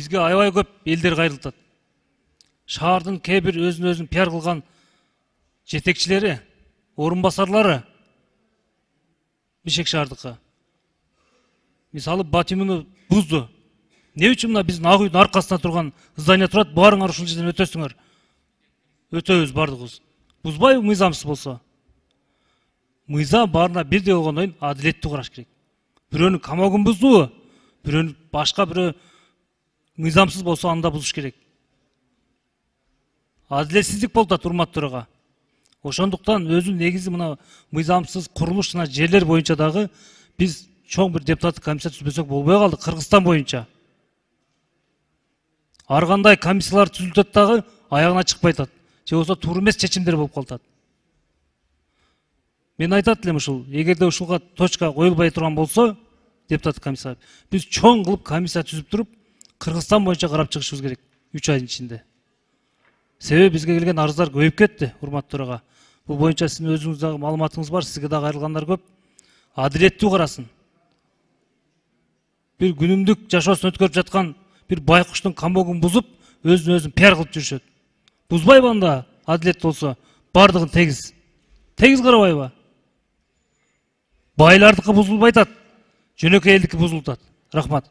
бизге аябай көп элдер кайрылтат. Шаардын кээ бир өзүн пиар кылган жетекчилери, орун басарлары Бишкек шаардыкы. Мисалы Батимуну бузду. Не үчүн мына биздин ак үйдүн аркасында турган здание турат, баарыңар ушул жерден өтөсүңөр. Өтөбүз бардыгыбыз. Бузбайбы мыйзамсыз болсо? Мыйзам баарына бирдей болгондон кийин адилеттүү караш керек. Бирөөнүн камогун буздубу? Бирөөнүн башка бирөө мыйзамсыз болсо анда бузуш керек. Адилетсиздик болуп атат, урматтуу төрага. Ошондуктан өзү негизи мына мыйзамсыз курулуш жана жерлер боюнча дагы биз чоң бир депутаттык комиссия түзбөсөк болбой калды Кыргызстан боюнча. Ар кандай комиссиялар түзүлүп дагы аягына чыкпай атат. Же болсо туура эмес чечимдер болуп калат. Мен айтат элем ушул, эгерде ушулга точка коюлбай турган болсо, депутаттык комиссия, биз чоң кылып комиссия түзүп туруп, Кыргызстан боюнча карап чыгышыбыз керек 3 айдын ичинде. Себеби бизге келген арыздар көбөйүп кетти, урматтуу төрага. Бул боюнча сиздин өзүңүздөгү маалыматыңыз бар, сизге дагы кайрылгандар көп. Адилеттүү карасын. Бир күнүмдүк жашоосун өткөрүп жаткан бир байкуштун камогун бузуп, өзүн пиар кылып жүрүшөт. Бузбайбы анда адилет болсо, бардыгын тегиз. Тегиз карабайбы? Байлардыкы бузулбай атат, жөнөкөй элдики бузулуп атат. Рахмат.